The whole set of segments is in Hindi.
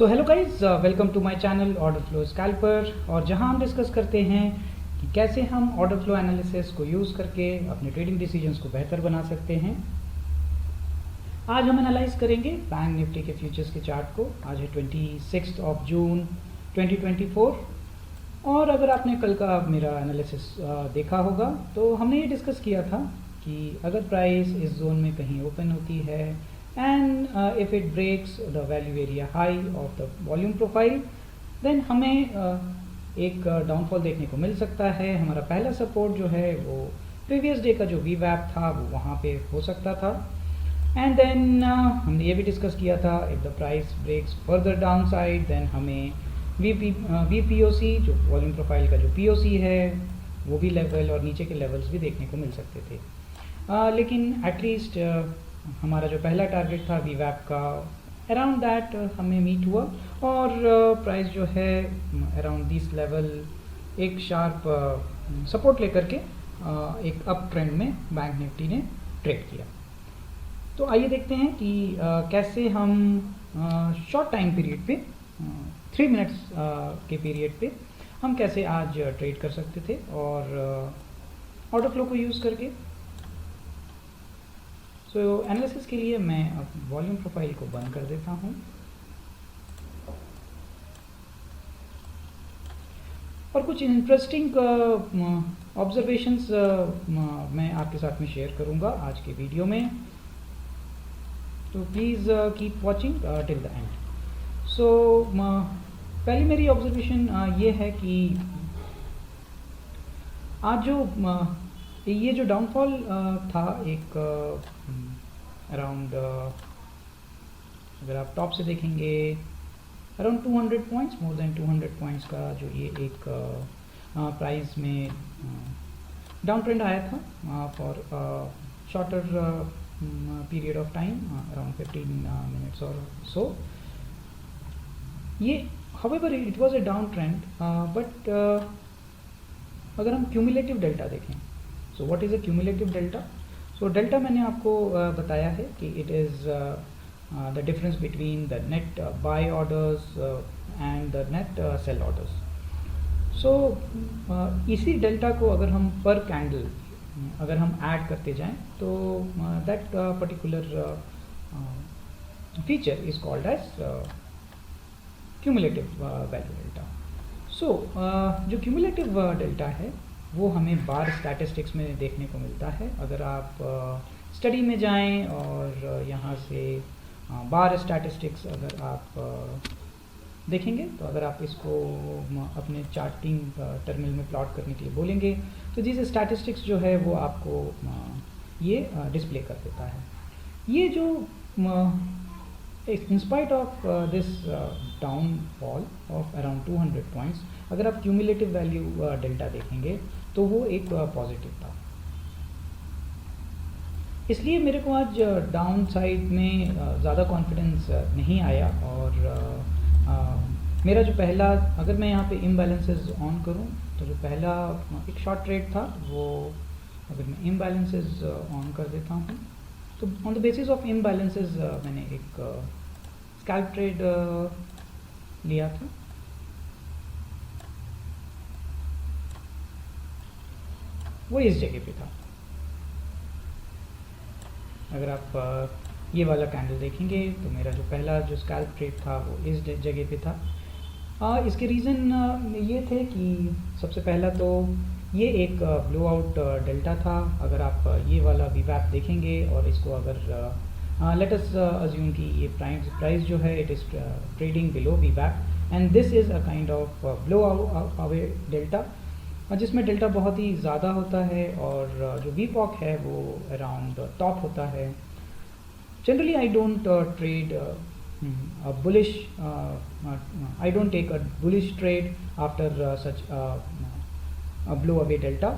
So hello guys, welcome to my channel order flow scalper. और जहां हम डिस्कस करते हैं कि कैसे हम ऑर्डर फ्लो एनालिसिस को यूज़ करके अपने ट्रेडिंग डिसीजंस को बेहतर बना सकते हैं। आज हम एनालाइज करेंगे बैंक निफ्टी के फ्यूचर्स के चार्ट को। आज है 26 जून 2024। और अगर आपने कल का मेरा एनालिसिस देखा होगा तो हमने ये डिस्कस किया था कि अगर प्राइस इस जोन में कहीं ओपन होती है and if it breaks the value area high of the volume profile, then हमें एक डाउनफॉल देखने को मिल सकता है। हमारा पहला सपोर्ट जो है वो प्रीवियस डे का जो वीवैप था वो वहाँ पे हो सकता था। एंड देन हमने ये भी डिस्कस किया था if the price breaks further down side then हमें वीपीओसी जो वॉल्यूम प्रोफाइल का जो पीओसी है वो भी लेवल और नीचे के लेवल्स भी देखने को मिल सकते थे। लेकिन एटलीस्ट हमारा जो पहला टारगेट था वीवैप का अराउंड दैट हमें मीट हुआ और प्राइस जो है अराउंड दिस लेवल एक शार्प सपोर्ट लेकर के एक अप ट्रेंड में बैंक निफ्टी ने ट्रेड किया। तो आइए देखते हैं कि कैसे हम शॉर्ट टाइम पीरियड पे 3 मिनट्स के पीरियड पे हम कैसे आज ट्रेड कर सकते थे और ऑर्डर फ्लो को यूज़ करके। सो एनालिसिस के लिए मैं अब वॉल्यूम प्रोफाइल को बंद कर देता हूँ और कुछ इंटरेस्टिंग ऑब्जर्वेशंस मैं आपके साथ में शेयर करूँगा आज के वीडियो में। तो please keep watching till the end. So पहली मेरी ऑब्जर्वेशन ये है कि आज जो ये जो डाउनफॉल था एक अराउंड अगर आप टॉप से देखेंगे around 200 points, more than 200 points का जो ये एक प्राइस में डाउन ट्रेंड आया था for shorter period of time around 15 minutes और सो। ये however it was a down trend but अगर हम क्यूमुलेटिव डेल्टा देखें, so what is a cumulative delta? So delta मैंने आपको बताया है कि it is the difference between the net buy orders and the net sell orders. So इसी डेल्टा को अगर हम पर कैंडल अगर हम ऐड करते जाएं तो that particular feature is called as cumulative value delta. So जो क्यूमुलेटिव डेल्टा है वो हमें बार स्टैटिस्टिक्स में देखने को मिलता है। अगर आप स्टडी में जाएं और यहाँ से बार स्टैटिस्टिक्स अगर आप देखेंगे तो अगर आप इसको अपने चार्टिंग टर्मिनल में प्लॉट करने के लिए बोलेंगे तो जिस स्टैटिस्टिक्स जो है वो आपको ये डिस्प्ले कर देता है। ये जो in spite of this downfall of around 200 points, अगर आप क्यूमुलेटिव वैल्यू डेल्टा देखेंगे तो वो एक पॉजिटिव था। इसलिए मेरे को आज डाउन साइड में ज़्यादा कॉन्फिडेंस नहीं आया और मेरा जो पहला, अगर मैं यहाँ पे इम्बैलेंसेस ऑन करूँ तो जो पहला एक शॉर्ट ट्रेड था वो अगर मैं इम्बैलेंसेस ऑन कर देता हूँ तो on the basis of imbalances मैंने एक स्कैल्प ट्रेड लिया था। वो इस जगह पे था। अगर आप ये वाला कैंडल देखेंगे तो मेरा जो पहला जो स्कैल्प ट्रेड था वो इस जगह पे था। इसके रीज़न ये थे कि सबसे पहला तो ये एक ब्लो आउट डेल्टा था। अगर आप ये वाला वीवैप देखेंगे और इसको अगर लेट अस अज्यूम कि ये प्राइस जो है इट इज़ ट्रेडिंग बिलो वीवैप and this is a kind of blow away delta जिसमें डेल्टा बहुत ही ज़्यादा होता है और जो वीपॉक है वो अराउंड टॉप होता है। Generally I don't trade a bullish I don't take a bullish trade after such a blow away delta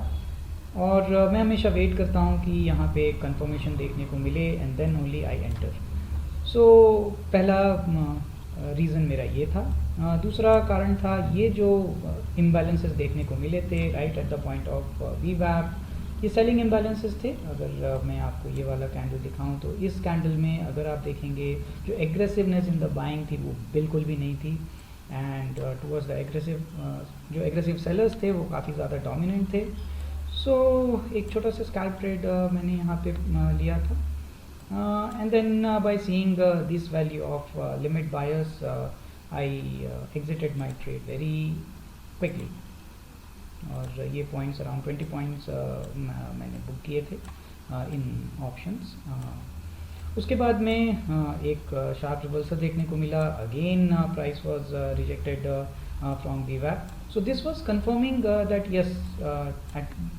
और मैं हमेशा वेट करता हूँ कि यहाँ पे कंफर्मेशन देखने को मिले and then only I enter. So पहला रीज़न मेरा ये था। दूसरा कारण था ये जो इम्बैलेंसेस देखने को मिले थे right at the point of वीवैप ये सेलिंग इम्बैलेंसेस थे। अगर मैं आपको ये वाला कैंडल दिखाऊं तो इस कैंडल में अगर आप देखेंगे जो एग्रेसिवनेस इन द बाइंग थी वो बिल्कुल भी नहीं थी, एंड टुवर्ड्स द एग्रेसिव जो एग्रेसिव सेलर्स थे वो काफ़ी ज़्यादा डोमिनेंट थे। सो एक छोटा सा स्कैल्प ट्रेड मैंने यहाँ पे लिया था, and then by seeing this value of limit buyers I exited my trade very quickly, और ये पॉइंट्स अराउंड 20 पॉइंट्स मैंने बुक किए थे इन ऑप्शंस। उसके बाद में एक शार्प रिवर्सल देखने को मिला। Again price was rejected from VWAP, so this was confirming that yes,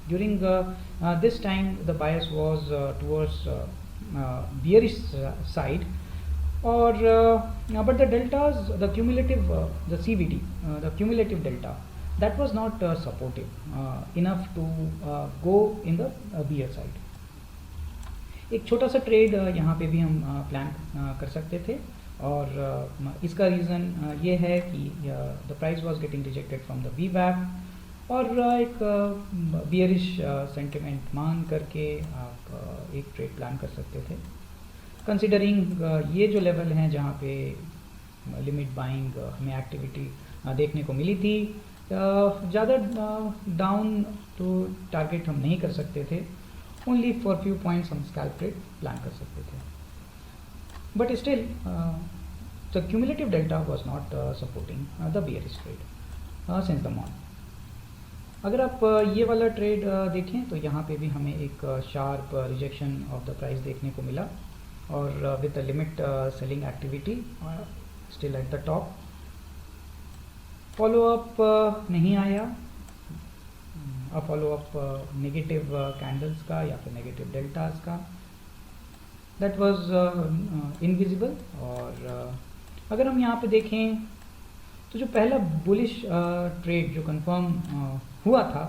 during this time the bias was towards bearish side, or but the deltas, the cumulative the CVD, the cumulative delta, that was not supportive enough to go in the bear side. एक छोटा सा ट्रेड यहाँ पे भी हम प्लान कर सकते थे, और इसका रीज़न ये है कि the price was getting rejected from the VWAP, और एक बियरिश सेंटिमेंट मान करके आप एक ट्रेड प्लान कर सकते थे, कंसिडरिंग ये जो लेवल हैं जहाँ पे लिमिट बाइंग हमें एक्टिविटी देखने को मिली थी। ज़्यादा डाउन तो टारगेट हम नहीं कर सकते थे, ओनली फॉर फ्यू पॉइंट्स हम स्कैल्प ट्रेड प्लान कर सकते थे, but still the cumulative delta was not supporting the bearish trade since the morning. अगर आप ये वाला ट्रेड देखें तो यहाँ पे भी हमें एक sharp rejection of the price देखने को मिला, और with the limit selling activity still at the top. Follow up नहीं आया, फॉलो अप नेगेटिव कैंडल्स का या फिर नेगेटिव डेल्टास का, दैट वाज इनविजिबल। और अगर हम यहाँ पे देखें तो जो पहला बुलिश ट्रेड जो कंफर्म हुआ था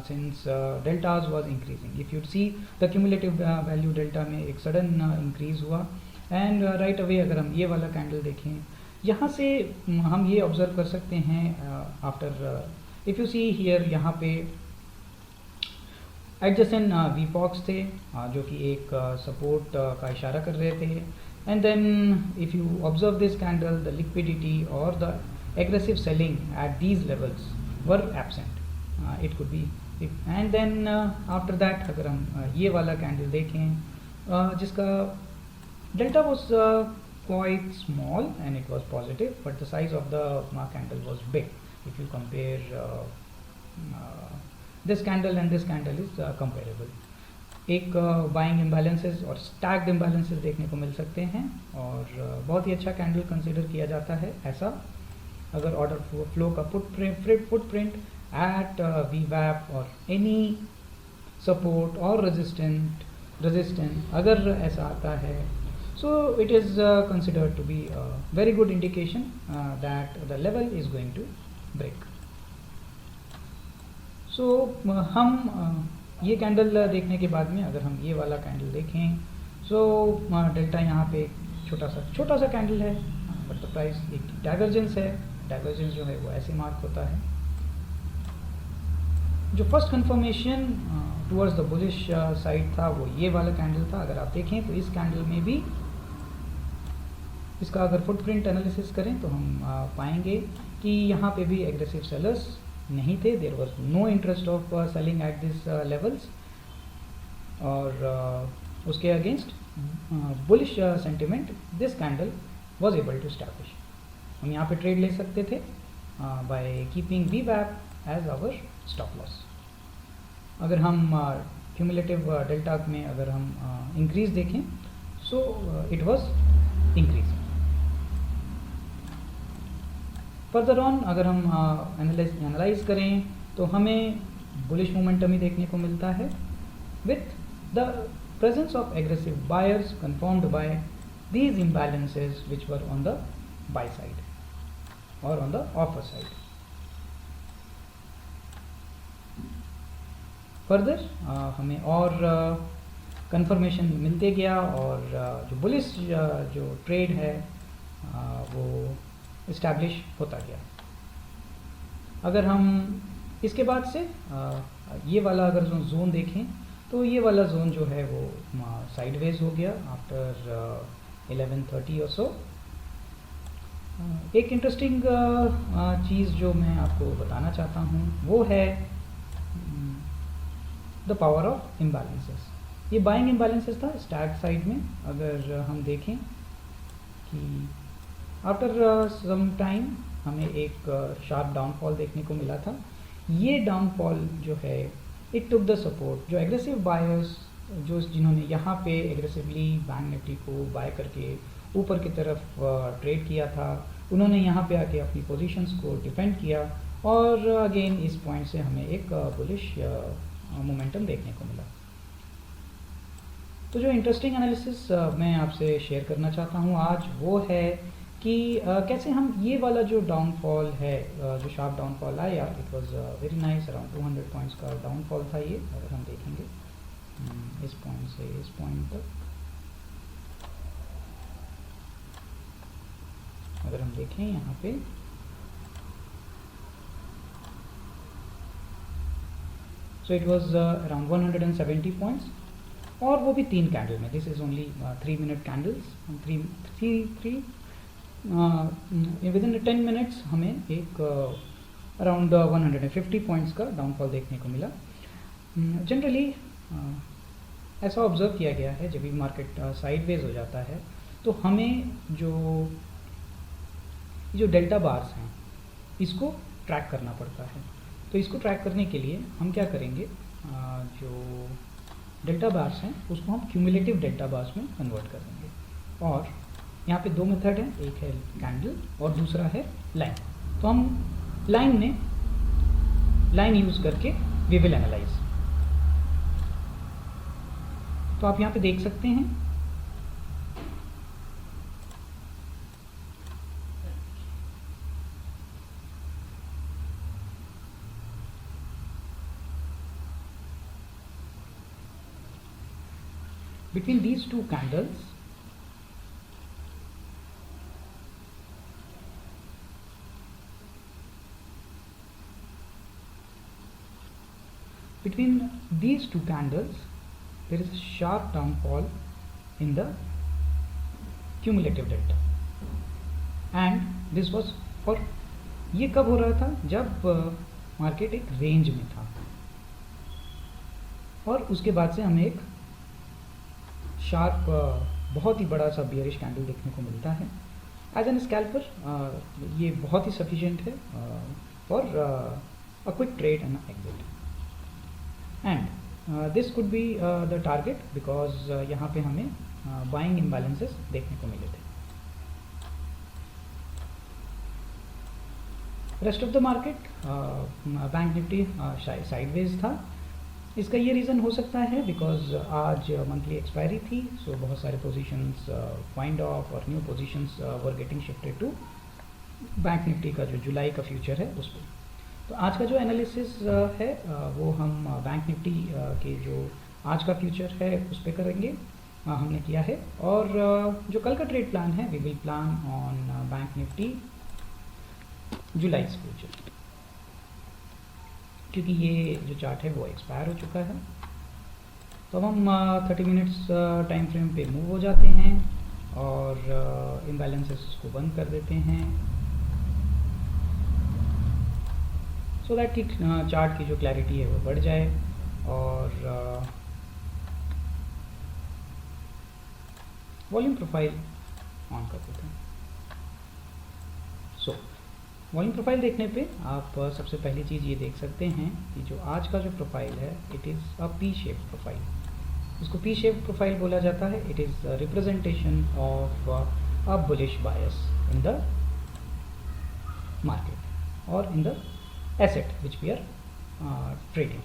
since deltas was increasing, if you see the cumulative value delta में एक सडन इंक्रीज हुआ, एंड राइट अवे अगर हम ये वाला कैंडल देखें, यहाँ से हम ये ऑब्जर्व कर सकते हैं after if you see here, यहाँ पे एडजेसेंट VPOX थे जो कि एक सपोर्ट का इशारा कर रहे थे, and then if you observe this candle, the liquidity और the aggressive selling at these levels were absent, it could be, and then after that अगर हम ये वाला कैंडल देखें जिसका delta was quite small and it was positive, but the size of the candle was big. If you compare this candle and this candle is comparable. एक बाइंग इम्बैलेंसेस और स्टैक्ड इम्बैलेंसेस देखने को मिल सकते हैं, और बहुत ही अच्छा कैंडल कंसिडर किया जाता है ऐसा अगर ऑर्डर फ्लो का फुटप्रिंट एट VWAP और एनी सपोर्ट और रेजिस्टेंस अगर ऐसा आता है, so it is considered to be a very good indication that the level is going to break. So हम ये कैंडल देखने के बाद में अगर हम ये वाला कैंडल देखें, so डेल्टा यहाँ पे छोटा सा कैंडल है, बट द प्राइस एक डाइवर्जेंस है, डाइवर्जेंस जो है वो ऐसे मार्क होता है। जो first confirmation towards the bullish side था वो ये वाला कैंडल था। अगर आप देखें तो इस कैंडल में भी इसका अगर फुटप्रिंट एनालिसिस करें तो हम पाएंगे कि यहाँ पे भी एग्रेसिव सेलर्स नहीं थे, there was no interest of selling at this levels, और उसके against bullish sentiment this candle was able to establish. हम यहाँ पे ट्रेड ले सकते थे by keeping VWAP as our stop loss. अगर हम क्यूमुलेटिव डेल्टा में अगर हम इंक्रीज देखें, so it was increase. Further on अगर हम एनालाइज करें तो हमें बुलिश मोमेंटम ही देखने को मिलता है, with the presence of aggressive buyers confirmed by these imbalances which were on the buy side और on the offer side. Further हमें और कंफर्मेशन मिलते गया, और जो बुलिश जो ट्रेड है वो इस्टेब्लिश होता गया। अगर हम इसके बाद से ये वाला अगर जो जोन देखें तो ये वाला जोन जो है वो साइडवेज हो गया आफ्टर 11:30 और सो। एक इंटरेस्टिंग चीज़ जो मैं आपको बताना चाहता हूँ वो है द पावर ऑफ इम्बैलेंसेस। ये बाइंग इम्बैलेंसेस था स्टैग साइड में। अगर हम देखें कि आफ्टर सम टाइम हमें एक शार्प डाउनफॉल देखने को मिला था। ये डाउनफॉल जो है इट टुक द सपोर्ट, जो एग्रेसिव बायर्स जो जिन्होंने यहाँ पे एग्रेसिवली बैंक निफ्टी को बाय करके ऊपर की तरफ ट्रेड किया था, उन्होंने यहाँ पे आके अपनी पोजीशंस को डिफेंड किया और अगेन इस पॉइंट से हमें एक बुलिश मोमेंटम देखने को मिला। तो जो इंटरेस्टिंग एनालिसिस मैं आपसे शेयर करना चाहता हूँ आज वो है कि कैसे हम ये वाला जो डाउनफॉल है, जो शार्प डाउनफॉल आया, it was very nice, around 200 points का डाउनफॉल था ये। अगर हम देखेंगे इस पॉइंट से इस पॉइंट तक, अगर हम देखें यहाँ पे सो इट वाज अराउंड 170 पॉइंट्स और वो भी 3 कैंडल में। This is only 3 minute candles, with in 10 minutes हमें एक अराउंड 150 पॉइंट्स का डाउनफॉल देखने को मिला। जनरली ऐसा ऑब्जर्व किया गया है जब भी मार्केट साइडवेज हो जाता है तो हमें जो डेल्टा बार्स हैं इसको ट्रैक करना पड़ता है। तो इसको ट्रैक करने के लिए हम क्या करेंगे, जो डेल्टा बार्स हैं उसको हम क्यूमुलेटिव डेल्टा बार्स में कन्वर्ट कर देंगे। और यहाँ पे 2 मेथड हैं, एक है कैंडल और दूसरा है लाइन। तो हम लाइन यूज़ करके वी विल एनालाइज। तो आप यहाँ पे देख सकते हैं between these two candles there is a sharp downfall in the cumulative delta and this was for ये कब हो रहा था, जब मार्केट एक रेंज में था और उसके बाद से हमें एक शार्प बहुत ही बड़ा सा बियरिश कैंडल देखने को मिलता है। एज एन स्कैल्पर ये बहुत ही सफिशिएंट है for a quick trade and exit and this could be the target because यहाँ पे हमें बाइंग इम्बैलेंसेस देखने को मिले थे। Rest of the market bank Nifty sideways था। इसका ये रीज़न हो सकता है बिकॉज आज मंथली एक्सपायरी थी, सो बहुत सारे पोजीशंस फाइंड ऑफ और new positions were getting shifted to bank Nifty का जो जुलाई का फ्यूचर है उस पर। तो आज का जो एनालिसिस है वो हम बैंक निफ्टी के जो आज का फ्यूचर है उस पर करेंगे, हमने किया है। और जो कल का ट्रेड प्लान है we will plan on bank Nifty July future, क्योंकि ये जो चार्ट है वो एक्सपायर हो चुका है। तो हम 30 मिनट्स टाइम फ्रेम पे मूव हो जाते हैं और इम्बैलेंसेस को बंद कर देते हैं सो दैट कि चार्ट की जो क्लैरिटी है वो बढ़ जाए। और वॉल्यूम प्रोफाइल ऑन कर देते हैं। सो वॉल्यूम प्रोफाइल देखने पे आप सबसे पहली चीज़ ये देख सकते हैं कि जो आज का जो प्रोफाइल है it is a P shape profile. इसको पी शेप प्रोफाइल बोला जाता है। It is representation of a bullish bias in the market और in the asset which we are trading.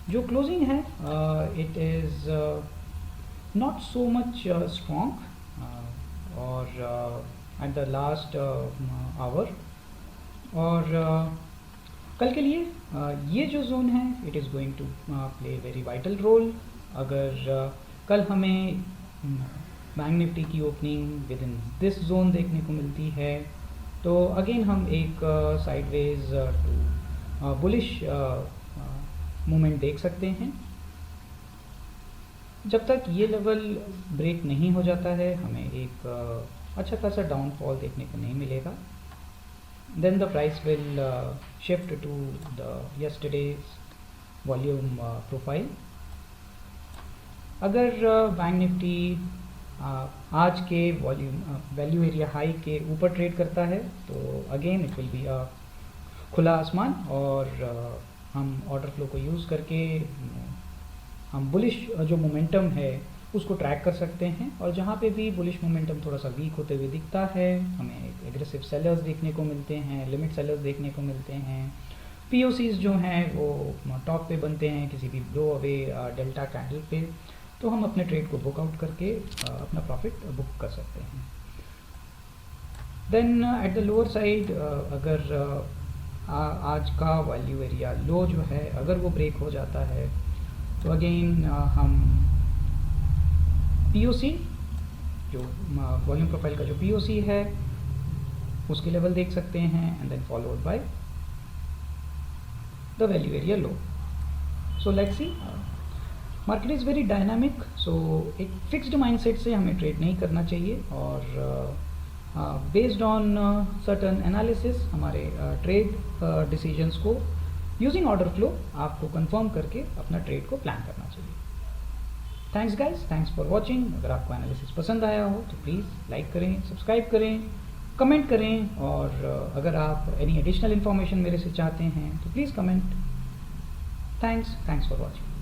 जो क्लोजिंग है it is not so much strong और एट द लास्ट आवर। और कल के लिए ये जो जोन है it is going to play very vital role. अगर कल हमें बैंक निफ्टी की opening with in this zone देखने को मिलती है तो अगेन हम एक साइडवेज टू बुलिश मूवमेंट देख सकते हैं। जब तक ये लेवल ब्रेक नहीं हो जाता है हमें एक अच्छा खासा डाउनफॉल देखने को नहीं मिलेगा। Then the price will shift to the yesterday's volume profile. अगर बैंक निफ्टी आज के वैल्यू एरिया हाई के ऊपर ट्रेड करता है तो अगेन इट विल बी खुला आसमान और हम ऑर्डर फ्लो को यूज़ करके हम बुलिश जो मोमेंटम है उसको ट्रैक कर सकते हैं। और जहाँ पे भी बुलिश मोमेंटम थोड़ा सा वीक होते हुए दिखता है हमें एग्रेसिव सेलर्स देखने को मिलते हैं, लिमिट सेलर्स देखने को मिलते हैं। पीओसीज जो हैं वो टॉप पे बनते हैं किसी भी ब्लो अवे डेल्टा कैंडल पे, तो हम अपने ट्रेड को बुक आउट करके अपना प्रॉफिट बुक कर सकते हैं। Then at the lower side अगर आज का वैल्यू एरिया लो जो है अगर वो ब्रेक हो जाता है तो अगेन हम पीओसी जो वॉल्यूम प्रोफाइल का जो पीओसी है उसके लेवल देख सकते हैं and then followed by the value area low. So let's see, market is very dynamic. So एक फिक्स्ड माइंडसेट से हमें ट्रेड नहीं करना चाहिए और बेस्ड ऑन सर्टन एनालिसिस हमारे ट्रेड डिसीजंस को यूजिंग ऑर्डर फ्लो आपको कंफर्म करके अपना ट्रेड को प्लान करना चाहिए। Thanks guys, thanks for watching. अगर आपको एनालिसिस पसंद आया हो तो प्लीज़ लाइक करें, सब्सक्राइब करें, कमेंट करें और अगर आप एनी एडिशनल इन्फॉर्मेशन मेरे से चाहते हैं तो please comment. Thanks for watching.